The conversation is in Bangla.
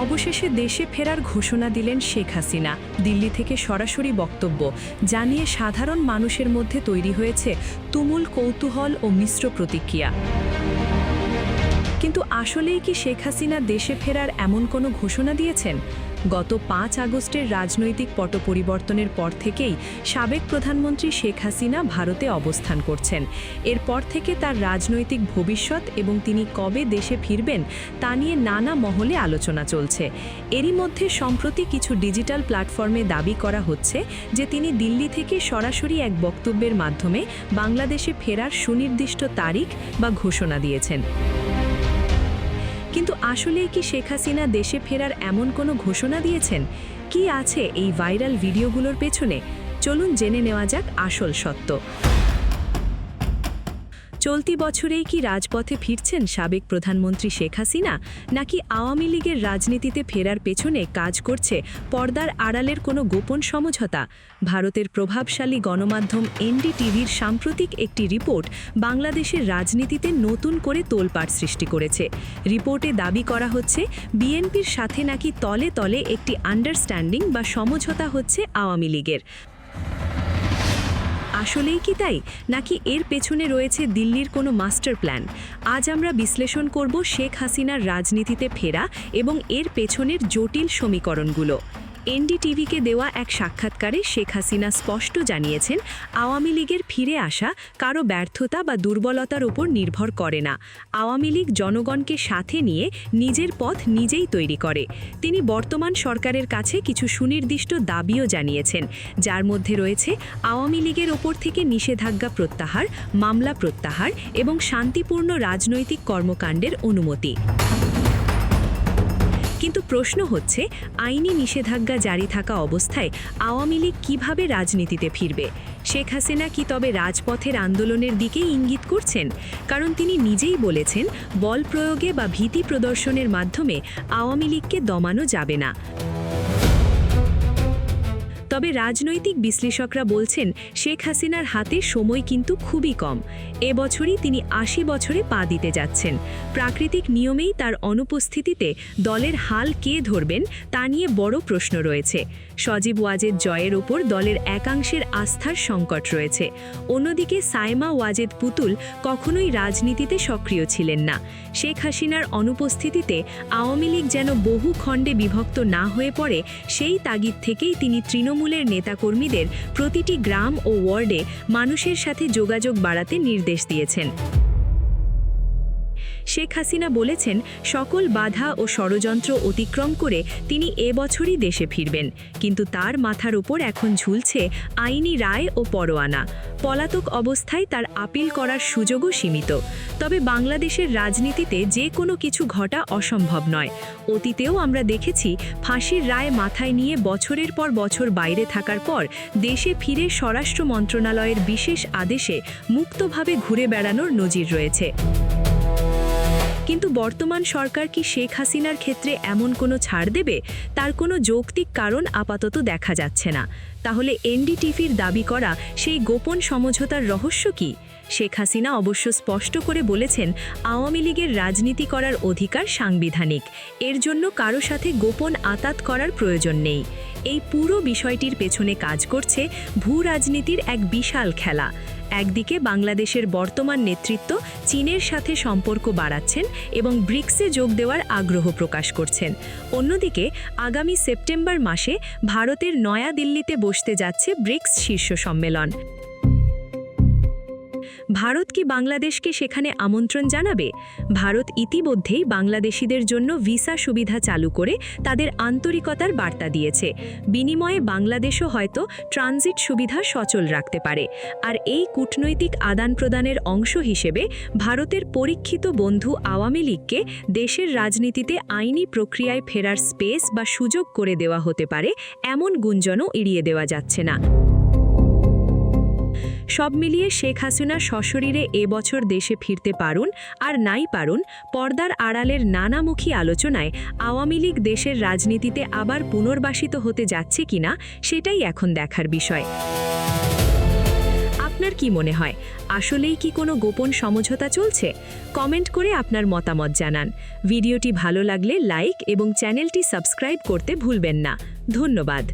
অবশেষে দেশে ফেরার ঘোষণা দিলেন শেখ হাসিনা। দিল্লি থেকে সরাসরি বক্তব্য জানিয়ে সাধারণ মানুষের মধ্যে তৈরি হয়েছে তুমুল কৌতূহল ও মিশ্র প্রতিক্রিয়া। কিন্তু আসলেই কি শেখ হাসিনা দেশে ফেরার এমন কোনো ঘোষণা দিয়েছেন? গত ৫ আগস্টের রাজনৈতিক পট পরিবর্তনের পর থেকেই সাবেক প্রধানমন্ত্রী শেখ হাসিনা ভারতে অবস্থান করছেন। এরপর থেকে তার রাজনৈতিক ভবিষ্যৎ এবং তিনি কবে দেশে ফিরবেন তা নিয়ে নানা মহলে আলোচনা চলছে। এরই মধ্যে সম্প্রতি কিছু ডিজিটাল প্ল্যাটফর্মে দাবি করা হচ্ছে যে তিনি দিল্লি থেকে সরাসরি এক বক্তব্যের মাধ্যমে বাংলাদেশে ফেরার সুনির্দিষ্ট তারিখ বা ঘোষণা দিয়েছেন। কিন্তু আসলেই কি শেখ হাসিনা দেশে ফেরার এমন কোনো ঘোষণা দিয়েছেন? কি আছে এই ভাইরাল ভিডিওগুলোর পেছনে? চলুন জেনে নেওয়া যাক আসল সত্য। চলতি বছরেই কি রাজপথে ফিরছেন সাবেক প্রধানমন্ত্রী শেখ হাসিনা, নাকি আওয়ামী লীগের রাজনীতিতে ফেরার পেছনে কাজ করছে পর্দার আড়ালের কোনো গোপন সমঝোতা? ভারতের প্রভাবশালী গণমাধ্যম এনডিটিভির সাম্প্রতিক একটি রিপোর্ট বাংলাদেশের রাজনীতিতে নতুন করে তোলপাড় সৃষ্টি করেছে। রিপোর্টে দাবি করা হচ্ছে বিএনপির সাথে নাকি তলে তলে একটি আন্ডারস্ট্যান্ডিং বা সমঝোতা হচ্ছে আওয়ামী লীগের। আসলেই কি তাই, নাকি এর পেছনে রয়েছে দিল্লির কোনো মাস্টার প্ল্যান? আজ আমরা বিশ্লেষণ করব শেখ হাসিনার রাজনীতিতে ফেরা এবং এর পেছনের জটিল সমীকরণগুলো। এনডিটিভিকে দেওয়া এক সাক্ষাৎকারে শেখ হাসিনা স্পষ্ট জানিয়েছেন, আওয়ামী লীগের ফিরে আসা কারো ব্যর্থতা বা দুর্বলতার উপর নির্ভর করে না। আওয়ামী লীগ জনগণকে সাথে নিয়ে নিজের পথ নিজেই তৈরি করে। তিনি বর্তমান সরকারের কাছে কিছু সুনির্দিষ্ট দাবিও জানিয়েছেন, যার মধ্যে রয়েছে আওয়ামী লীগের ওপর থেকে নিষেধাজ্ঞা প্রত্যাহার, মামলা প্রত্যাহার এবং শান্তিপূর্ণ রাজনৈতিক কর্মকাণ্ডের অনুমতি। কিন্তু প্রশ্ন হচ্ছে, আইনি নিষেধাজ্ঞা জারি থাকা অবস্থায় আওয়ামী লীগ কীভাবে রাজনীতিতে ফিরবে? শেখ হাসিনা কি তবে রাজপথের আন্দোলনের দিকেই ইঙ্গিত করছেন? কারণ তিনি নিজেই বলেছেন, বল প্রয়োগে বা ভীতি প্রদর্শনের মাধ্যমে আওয়ামী লীগকে দমানো যাবে না। তবে রাজনৈতিক বিশ্লেষকরা বলছেন, শেখ হাসিনার হাতে সময় কিন্তু খুবই কম। এবছরই তিনি ৮০ বছরে পা দিতে যাচ্ছেন। প্রাকৃতিক নিয়মেই তার অনুপস্থিতিতে দলের হাল কে ধরবেন তা নিয়ে বড় প্রশ্ন রয়েছে। সজীব ওয়াজেদ জয়ের ওপর দলের একাংশের আস্থার সংকট রয়েছে। অন্যদিকে সাইমা ওয়াজেদ পুতুল কখনোই রাজনীতিতে সক্রিয় ছিলেন না। শেখ হাসিনার অনুপস্থিতিতে আওয়ামী লীগ যেন বহু খণ্ডে বিভক্ত না হয়ে পড়ে, সেই তাগিদ থেকেই তিনি তৃণমূলের নেতাকর্মীদের প্রতিটি গ্রাম ও ওয়ার্ডে মানুষের সাথে যোগাযোগ বাড়াতে নির্দেশ দিয়েছেন। শেখ হাসিনা বলেছেন, সকল বাধা ও ষড়যন্ত্র অতিক্রম করে তিনি এবছরই দেশে ফিরবেন। কিন্তু তার মাথার উপর এখন ঝুলছে আইনি রায় ও পরোয়ানা। পলাতক অবস্থায় তার আপিল করার সুযোগও সীমিত। তবে বাংলাদেশের রাজনীতিতে যে কোনো কিছু ঘটা অসম্ভব নয়। অতীতেও আমরা দেখেছি, ফাঁসির রায় মাথায় নিয়ে বছরের পর বছর বাইরে থাকার পর দেশে ফিরে স্বরাষ্ট্র মন্ত্রণালয়ের বিশেষ আদেশে মুক্তভাবে ঘুরে বেড়ানোর নজির রয়েছে। কিন্তু বর্তমান সরকার কি শেখ হাসিনার ক্ষেত্রে এমন কোনো ছাড় দেবে? তার কোনো যৌক্তিক কারণ আপাতত দেখা যাচ্ছে না। তাহলে এনডিটিভির দাবি করা সেই গোপন সমঝোতার রহস্য কি? শেখ হাসিনা অবশ্য স্পষ্ট করে বলেছেন, আওয়ামী লীগের রাজনীতি করার অধিকার সাংবিধানিক। এর জন্য কারো সাথে গোপন আতাত করার প্রয়োজন নেই। এই পুরো বিষয়টির পেছনে কাজ করছে ভূ রাজনীতির এক বিশাল খেলা। একদিকে বাংলাদেশের বর্তমান নেতৃত্ব চীনের সাথে সম্পর্ক বাড়াচ্ছেন এবং ব্রিক্সে যোগ দেওয়ার আগ্রহ প্রকাশ করছেন। অন্যদিকে আগামী সেপ্টেম্বর মাসে ভারতের নয়াদিল্লিতে বসতে যাচ্ছে ব্রিক্স শীর্ষ সম্মেলন। ভারত কি বাংলাদেশকে সেখানে আমন্ত্রণ জানাবে? ভারত ইতিমধ্যেই বাংলাদেশিদের জন্য ভিসা সুবিধা চালু করে তাদের আন্তরিকতার বার্তা দিয়েছে। বিনিময়ে বাংলাদেশও হয়তো ট্রানজিট সুবিধা সচল রাখতে পারে। আর এই কূটনৈতিক আদান প্রদানের অংশ হিসেবে ভারতের পরীক্ষিত বন্ধু আওয়ামী লীগকে দেশের রাজনীতিতে আইনি প্রক্রিয়ায় ফেরার স্পেস বা সুযোগ করে দেওয়া হতে পারে, এমন গুঞ্জনও এড়িয়ে দেওয়া যাচ্ছে না। সব মিলিয়ে শেখ হাসিনা সশরীরে এবছর দেশে ফিরতে পারুন আর নাই পারুন, পর্দার আড়ালের নানামুখী আলোচনায় আওয়ামী লীগ দেশের রাজনীতিতে আবার পুনর্বাসিত হতে যাচ্ছে কিনা সেটাই এখন দেখার বিষয়। আপনার আপনার কি মনে হয় আসলেই কি কোনো গোপন সমঝোতা চলছে? কমেন্ট করে আপনার মতামত জানান। ভিডিওটি ভালো লাগলে লাইক এবং চ্যানেলটি সাবস্ক্রাইব করতে ভুলবেন না। ধন্যবাদ।